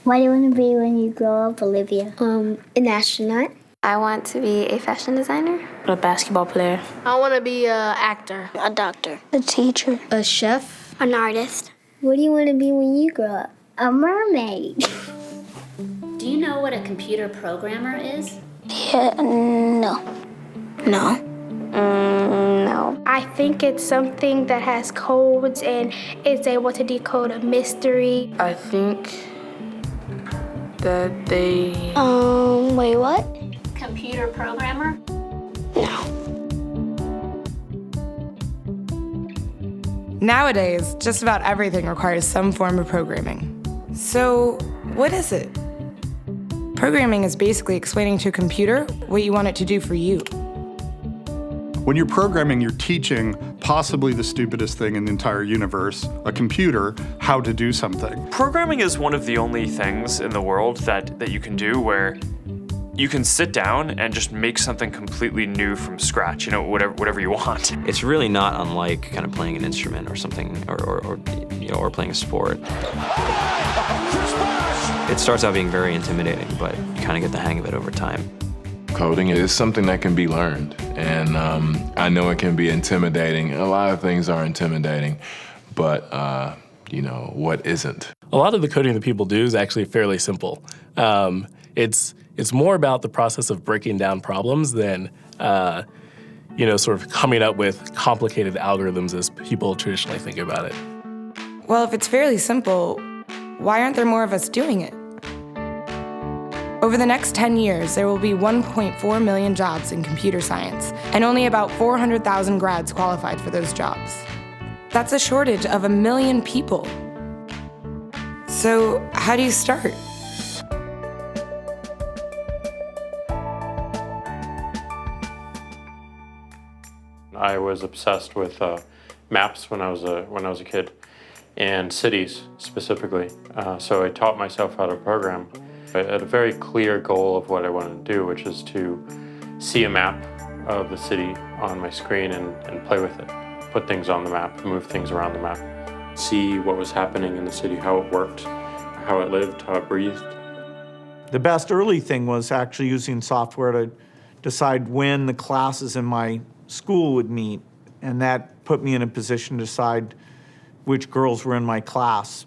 What do you want to be when you grow up, Olivia? An astronaut. I want to be a fashion designer. A basketball player. I want to be an actor. A doctor. A teacher. A chef. An artist. What do you want to be when you grow up? A mermaid. Do you know what a computer programmer is? Yeah, no. No. No. I think it's something that has codes and is able to decode a mystery. I think that they... Wait, what? Computer programmer? No. Nowadays, just about everything requires some form of programming. So, what is it? Programming is basically explaining to a computer what you want it to do for you. When you're programming, you're teaching possibly the stupidest thing in the entire universe, a computer, how to do something. Programming is one of the only things in the world that you can do where you can sit down and just make something completely new from scratch, whatever you want. It's really not unlike kind of playing an instrument or something, or playing a sport. It starts out being very intimidating, but you kind of get the hang of it over time. Coding is something that can be learned, and I know it can be intimidating. A lot of things are intimidating, but what isn't? A lot of the coding that people do is actually fairly simple. It's more about the process of breaking down problems than, sort of coming up with complicated algorithms as people traditionally think about it. Well, if it's fairly simple, why aren't there more of us doing it? Over the next 10 years, there will be 1.4 million jobs in computer science, and only about 400,000 grads qualified for those jobs. That's a shortage of 1 million people. So, how do you start? I was obsessed with maps when I was a kid, and cities specifically. So I taught myself how to program. I had a very clear goal of what I wanted to do, which is to see a map of the city on my screen and play with it. Put things on the map, move things around the map. See what was happening in the city, how it worked, how it lived, how it breathed. The best early thing was actually using software to decide when the classes in my school would meet, and that put me in a position to decide which girls were in my class.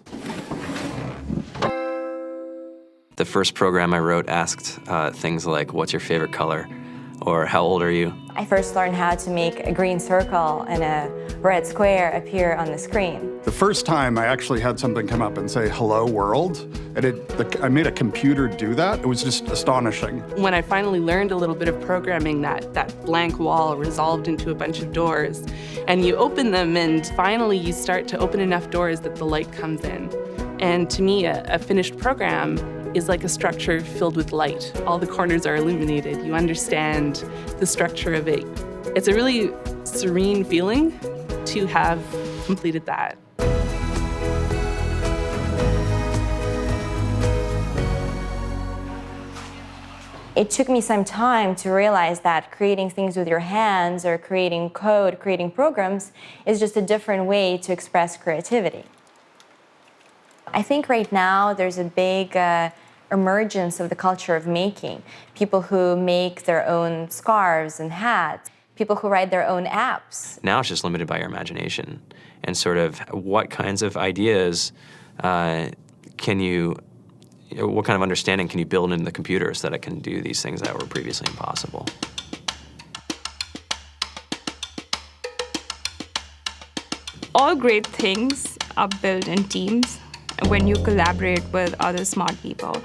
The first program I wrote asked things like, what's your favorite color? Or how old are you? I first learned how to make a green circle and a red square appear on the screen. The first time I actually had something come up and say, hello world, and I made a computer do that. It was just astonishing. When I finally learned a little bit of programming, that blank wall resolved into a bunch of doors, and you open them, and finally you start to open enough doors that the light comes in. And to me, a finished program is like a structure filled with light. All the corners are illuminated. You understand the structure of it. It's a really serene feeling to have completed that. It took me some time to realize that creating things with your hands or creating code, creating programs, is just a different way to express creativity. I think right now there's a big emergence of the culture of making. People who make their own scarves and hats, people who write their own apps. Now it's just limited by your imagination and sort of what kinds of ideas what kind of understanding can you build into the computer so that it can do these things that were previously impossible. All great things are built in teams when you collaborate with other smart people.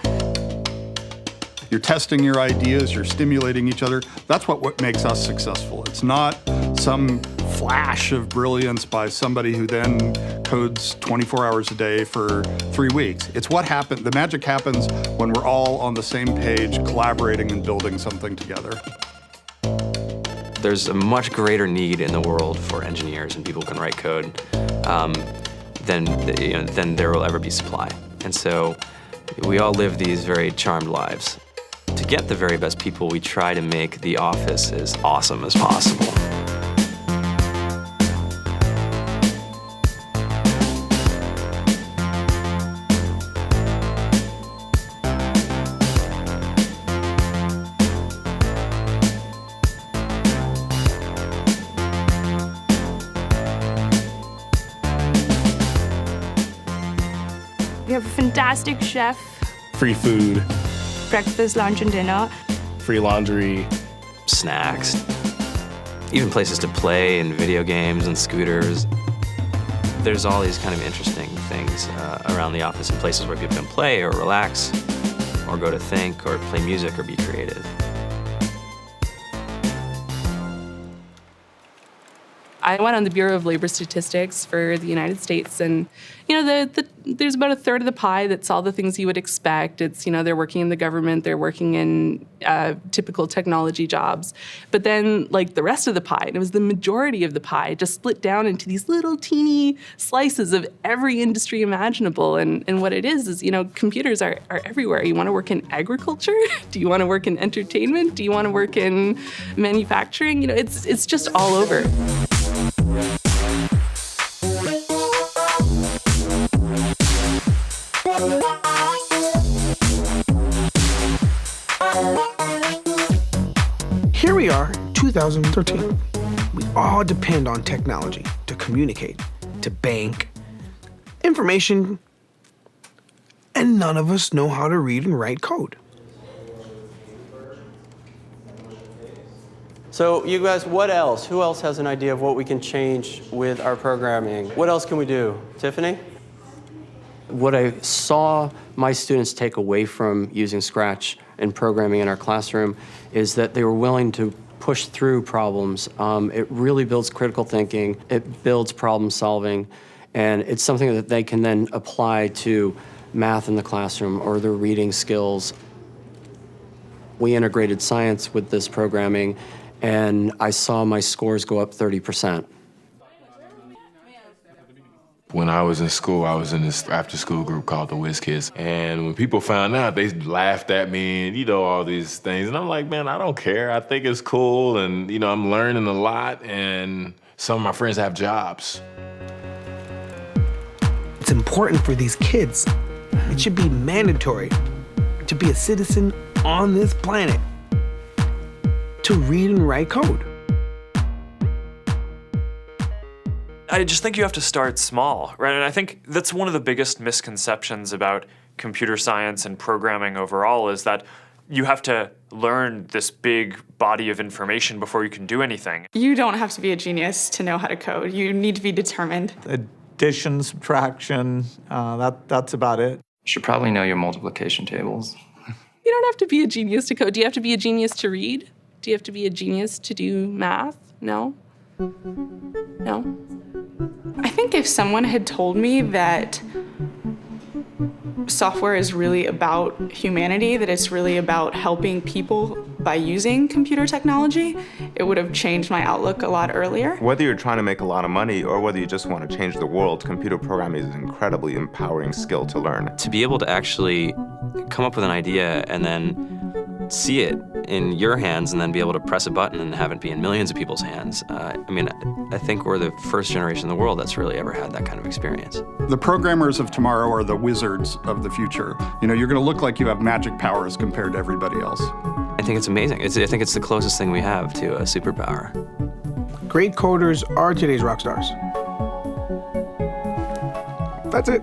You're testing your ideas, you're stimulating each other. That's what makes us successful. It's not some flash of brilliance by somebody who then codes 24 hours a day for 3 weeks. It's what happened. The magic happens when we're all on the same page, collaborating and building something together. There's a much greater need in the world for engineers and people who can write code than there will ever be supply. And so we all live these very charmed lives. To get the very best people, we try to make the office as awesome as possible. have a fantastic chef, Free food, breakfast, lunch, and dinner. free laundry, snacks, even places to play and video games and scooters. There's all these kind of interesting things around the office and places where people can play or relax or go to think or play music or be creative. I went on the Bureau of Labor Statistics for the United States, and there's about a third of the pie that's all the things you would expect. It's, they're working in the government, they're working in typical technology jobs. But then, like, the rest of the pie, and it was the majority of the pie, just split down into these little teeny slices of every industry imaginable. And what it is, computers are everywhere. You want to work in agriculture? Do you want to work in entertainment? Do you want to work in manufacturing? It's just all over. Here we are, 2013. We all depend on technology to communicate, to bank, information, and none of us know how to read and write code. So you guys, what else? Who else has an idea of what we can change with our programming? What else can we do? Tiffany? What I saw my students take away from using Scratch and programming in our classroom is that they were willing to push through problems. It really builds critical thinking, it builds problem solving, and it's something that they can then apply to math in the classroom or their reading skills. We integrated science with this programming, and I saw my scores go up 30%. When I was in school, I was in this after-school group called the Whiz Kids. And when people found out, they laughed at me and, all these things. And I'm like, man, I don't care. I think it's cool. And, I'm learning a lot. And some of my friends have jobs. It's important for these kids. It should be mandatory to be a citizen on this planet, to read and write code. I just think you have to start small, right? And I think that's one of the biggest misconceptions about computer science and programming overall is that you have to learn this big body of information before you can do anything. You don't have to be a genius to know how to code. You need to be determined. Addition, subtraction, that's about it. You should probably know your multiplication tables. You don't have to be a genius to code. Do you have to be a genius to read? Do you have to be a genius to do math? No? No? I think if someone had told me that software is really about humanity, that it's really about helping people by using computer technology, it would have changed my outlook a lot earlier. Whether you're trying to make a lot of money or whether you just want to change the world, computer programming is an incredibly empowering skill to learn. To be able to actually come up with an idea and then see it in your hands and then be able to press a button and have it be in millions of people's hands. I think we're the first generation in the world that's really ever had that kind of experience. The programmers of tomorrow are the wizards of the future. You're going to look like you have magic powers compared to everybody else. I think it's amazing. I think it's the closest thing we have to a superpower. Great coders are today's rock stars. That's it.